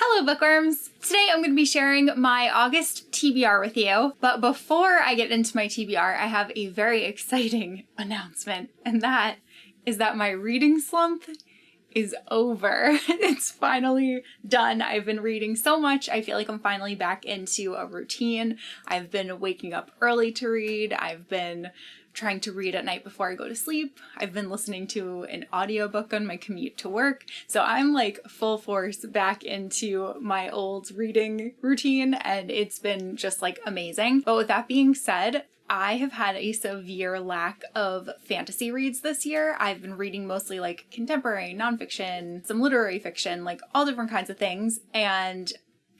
Hello bookworms! Today I'm going to be sharing my August TBR with you, but before I get into my TBR, I have a very exciting announcement, and that is that my reading slump is over. It's finally done. I've been reading so much, I feel like I'm finally back into a routine. I've been waking up early to read, I've been trying to read at night before I go to sleep. I've been listening to an audiobook on my commute to work. So I'm like full force back into my old reading routine, and it's been just like amazing. But with that being said, I have had a severe lack of fantasy reads this year. I've been reading mostly like contemporary, nonfiction, some literary fiction, like all different kinds of things. And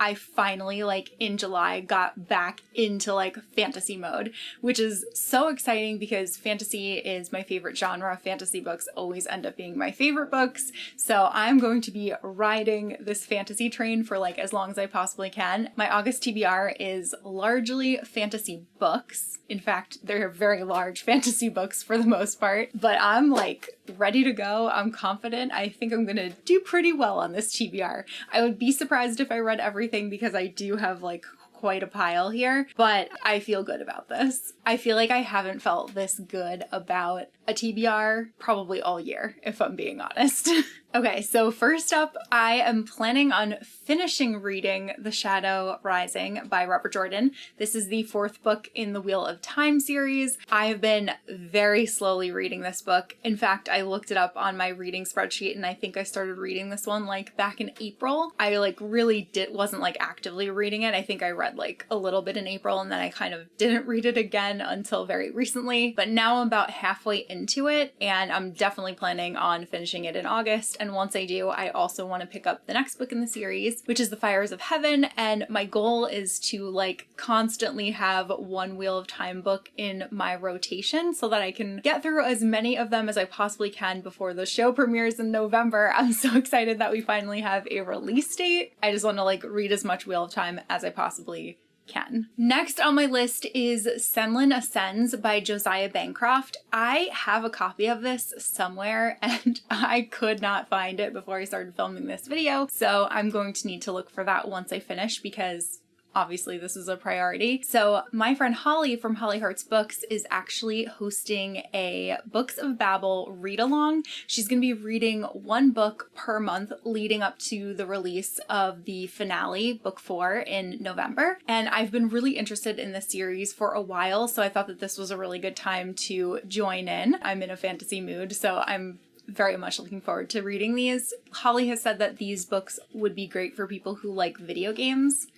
I finally, like in July, got back into like fantasy mode, which is so exciting because fantasy is my favorite genre. Fantasy books always end up being my favorite books. So I'm going to be riding this fantasy train for like as long as I possibly can. My August TBR is largely fantasy books. In fact, they're very large fantasy books for the most part, but I'm like ready to go. I'm confident. I think I'm gonna do pretty well on this TBR. I would be surprised if I read everything because I do have like quite a pile here, but I feel good about this. I feel like I haven't felt this good about a TBR probably all year, if I'm being honest. Okay, so first up, I am planning on finishing reading The Shadow Rising by Robert Jordan. This is the fourth book in the Wheel of Time series. I have been very slowly reading this book. In fact, I looked it up on my reading spreadsheet and I think I started reading this one like back in April. I like really wasn't like actively reading it. I think I read like a little bit in April and then I kind of didn't read it again until very recently. But now I'm about halfway into it and I'm definitely planning on finishing it in August. And once I do, I also want to pick up the next book in the series, which is The Fires of Heaven. And my goal is to like constantly have one Wheel of Time book in my rotation so that I can get through as many of them as I possibly can before the show premieres in November. I'm so excited that we finally have a release date. I just want to like read as much Wheel of Time as I possibly can. Next on my list is Merlin Ascends by Josiah Bancroft. I have a copy of this somewhere and I could not find it before I started filming this video, so I'm going to need to look for that once I finish because obviously this is a priority. So my friend Holly from Holly Hearts Books is actually hosting a Books of Babel read-along. She's going to be reading one book per month leading up to the release of the finale, book 4, in November. And I've been really interested in this series for a while, so I thought that this was a really good time to join in. I'm in a fantasy mood, so I'm very much looking forward to reading these. Holly has said that these books would be great for people who like video games,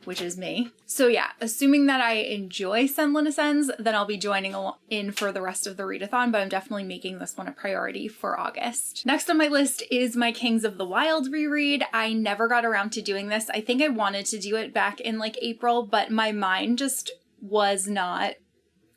which is me. So yeah, assuming that I enjoy Merlin Ascends, then I'll be joining in for the rest of the readathon, but I'm definitely making this one a priority for August. Next on my list is my Kings of the Wild reread. I never got around to doing this. I think I wanted to do it back in like April, but my mind just was not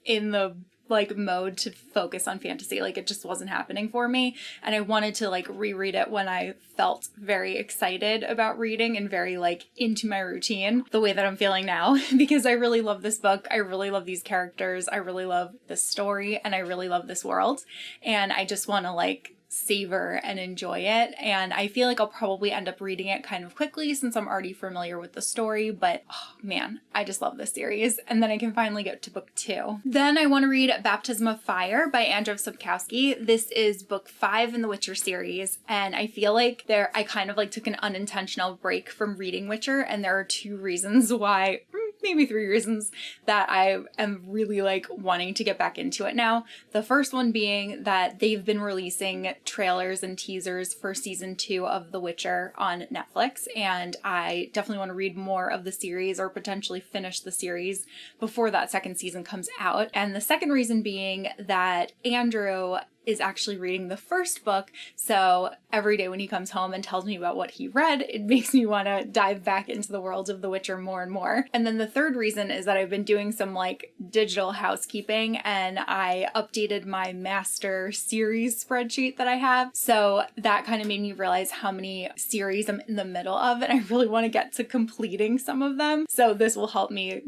in the like mode to focus on fantasy. Like it just wasn't happening for me. And I wanted to like reread it when I felt very excited about reading and very like into my routine the way that I'm feeling now because I really love this book. I really love these characters. I really love this story and I really love this world. And I just want to like savor and enjoy it, and I feel like I'll probably end up reading it kind of quickly since I'm already familiar with the story, but oh man, I just love this series, and then I can finally get to book 2. Then I want to read Baptism of Fire by Andrzej Sapkowski. This is book 5 in the Witcher series, and I feel like I kind of like took an unintentional break from reading Witcher, and there are 2 reasons why, maybe 3 reasons that I am really like wanting to get back into it now. The first one being that they've been releasing trailers and teasers for season 2 of The Witcher on Netflix, and I definitely want to read more of the series or potentially finish the series before that second season comes out. And the second reason being that Andrew is actually reading the first book, so every day when he comes home and tells me about what he read, it makes me want to dive back into the world of The Witcher more and more. And then the third reason is that I've been doing some like digital housekeeping and I updated my master series spreadsheet that I have, so that kind of made me realize how many series I'm in the middle of and I really want to get to completing some of them, so this will help me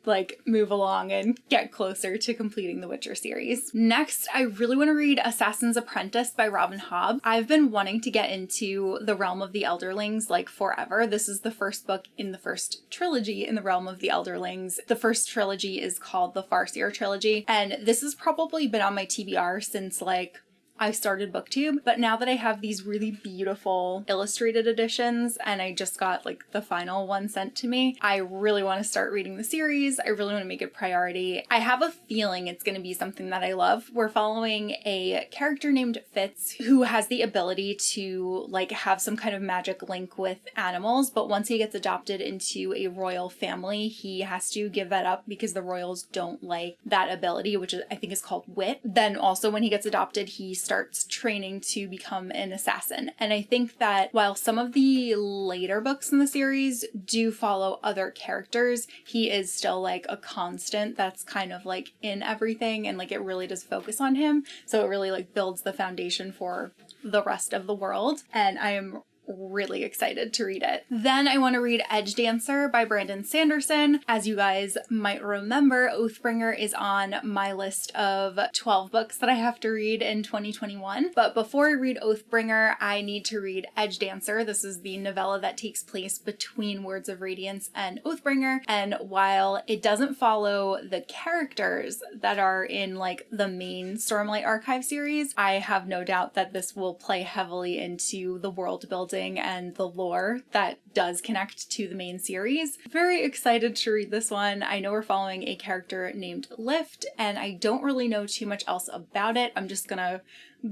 like move along and get closer to completing the Witcher series. Next, I really want to read Assassin's Apprentice by Robin Hobb. I've been wanting to get into the realm of the Elderlings like forever. This is the first book in the first trilogy in the realm of the Elderlings. The first trilogy is called the Farseer trilogy, and this has probably been on my TBR since like I started BookTube, but now that I have these really beautiful illustrated editions and I just got like the final one sent to me, I really want to start reading the series. I really want to make it a priority. I have a feeling it's going to be something that I love. We're following a character named Fitz who has the ability to like have some kind of magic link with animals, but once he gets adopted into a royal family, he has to give that up because the royals don't like that ability, which I think is called wit. Then also when he gets adopted, he starts training to become an assassin. And I think that while some of the later books in the series do follow other characters, he is still like a constant that's kind of like in everything, and like it really does focus on him. So it really like builds the foundation for the rest of the world. And I am really excited to read it. Then I want to read Edge Dancer by Brandon Sanderson. As you guys might remember, Oathbringer is on my list of 12 books that I have to read in 2021. But before I read Oathbringer, I need to read Edge Dancer. This is the novella that takes place between Words of Radiance and Oathbringer. And while it doesn't follow the characters that are in like the main Stormlight Archive series, I have no doubt that this will play heavily into the world building and the lore that does connect to the main series. Very excited to read this one. I know we're following a character named Lift, and I don't really know too much else about it. I'm just gonna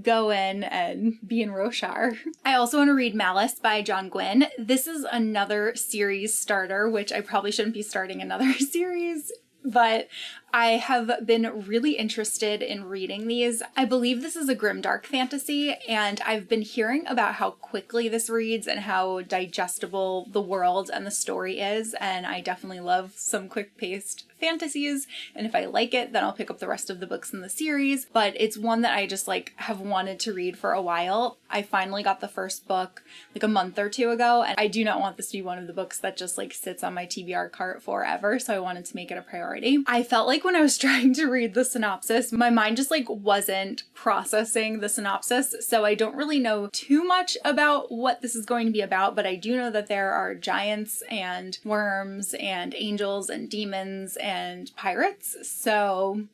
go in and be in Roshar. I also want to read Malice by John Gwynne. This is another series starter, which I probably shouldn't be starting another series, but I have been really interested in reading these. I believe this is a grimdark fantasy, and I've been hearing about how quickly this reads and how digestible the world and the story is, and I definitely love some quick-paced fantasies, and if I like it, then I'll pick up the rest of the books in the series, but it's one that I just like have wanted to read for a while. I finally got the first book like a month or two ago, and I do not want this to be one of the books that just like sits on my TBR cart forever, so I wanted to make it a priority. I felt like when I was trying to read the synopsis, my mind just like wasn't processing the synopsis, so I don't really know too much about what this is going to be about, but I do know that there are giants and worms and angels and demons and pirates, so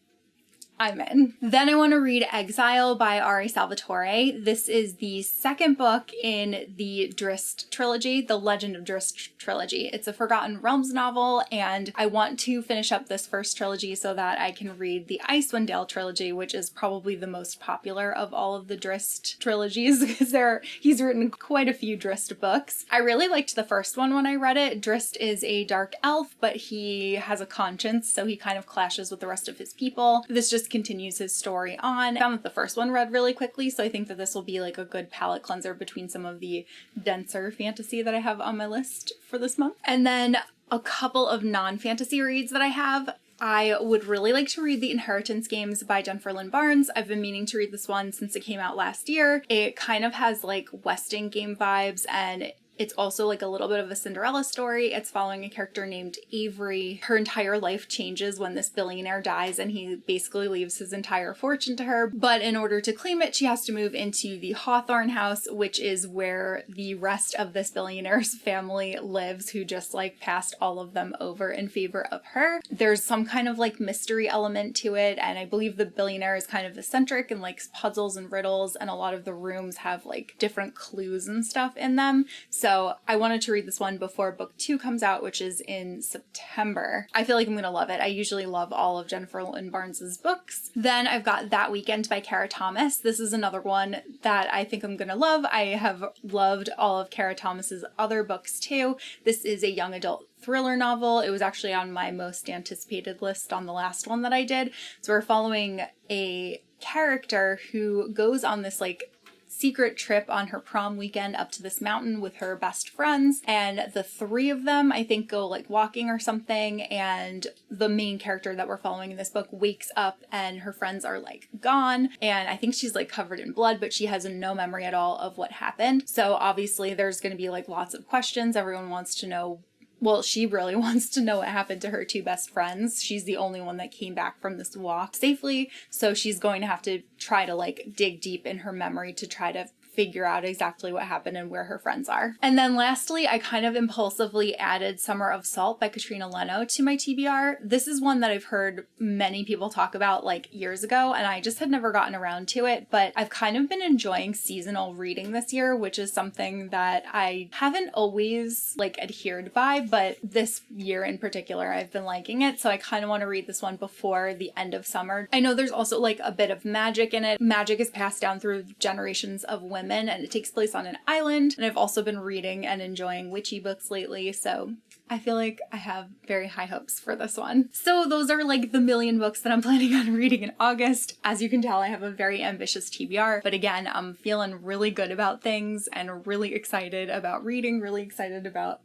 I'm in. Then I want to read Exile by R.A. Salvatore. This is the second book in the Drizzt trilogy, the Legend of Drizzt trilogy. It's a Forgotten Realms novel, and I want to finish up this first trilogy so that I can read the Icewind Dale trilogy, which is probably the most popular of all of the Drizzt trilogies, because he's written quite a few Drizzt books. I really liked the first one when I read it. Drizzt is a dark elf, but he has a conscience, so he kind of clashes with the rest of his people. This just continues his story on. I found that the first one read really quickly, so I think that this will be like a good palate cleanser between some of the denser fantasy that I have on my list for this month. And then a couple of non-fantasy reads that I have. I would really like to read The Inheritance Games by Jennifer Lynn Barnes. I've been meaning to read this one since it came out last year. It kind of has like West End game vibes, and it's also like a little bit of a Cinderella story. It's following a character named Avery. Her entire life changes when this billionaire dies, and he basically leaves his entire fortune to her. But in order to claim it, she has to move into the Hawthorne house, which is where the rest of this billionaire's family lives, who just like passed all of them over in favor of her. There's some kind of like mystery element to it, and I believe the billionaire is kind of eccentric and likes puzzles and riddles, and a lot of the rooms have like different clues and stuff in them. So I wanted to read this one before book 2 comes out, which is in September. I feel like I'm going to love it. I usually love all of Jennifer Lynn Barnes's books. Then I've got That Weekend by Kara Thomas. This is another one that I think I'm going to love. I have loved all of Kara Thomas's other books too. This is a young adult thriller novel. It was actually on my most anticipated list on the last one that I did. So we're following a character who goes on this like secret trip on her prom weekend up to this mountain with her best friends, and the three of them I think go like walking or something, and the main character that we're following in this book wakes up and her friends are like gone, and I think she's like covered in blood, but she has no memory at all of what happened. So obviously there's going to be like lots of questions. Everyone wants to know well, she really wants to know what happened to her two best friends. She's the only one that came back from this walk safely, so she's going to have to try to like dig deep in her memory to try to figure out exactly what happened and where her friends are. And then lastly, I kind of impulsively added Summer of Salt by Katrina Leno to my TBR. This is one that I've heard many people talk about like years ago, and I just had never gotten around to it, but I've kind of been enjoying seasonal reading this year, which is something that I haven't always like adhered by, but this year in particular, I've been liking it, so I kind of want to read this one before the end of summer. I know there's also like a bit of magic in it. Magic is passed down through generations of women, and it takes place on an island, and I've also been reading and enjoying witchy books lately, so I feel like I have very high hopes for this one. So those are like the million books that I'm planning on reading in August. As you can tell, I have a very ambitious TBR, but again, I'm feeling really good about things and really excited about reading, really excited about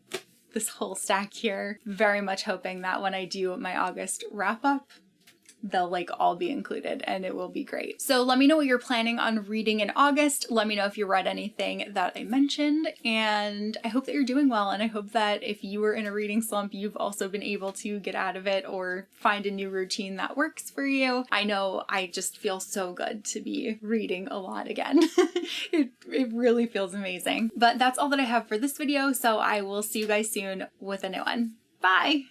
this whole stack here. Very much hoping that when I do my August wrap up, they'll like all be included and it will be great. So let me know what you're planning on reading in August. Let me know if you read anything that I mentioned, and I hope that you're doing well, and I hope that if you were in a reading slump, you've also been able to get out of it or find a new routine that works for you. I know I just feel so good to be reading a lot again. It really feels amazing. But that's all that I have for this video, so I will see you guys soon with a new one. Bye!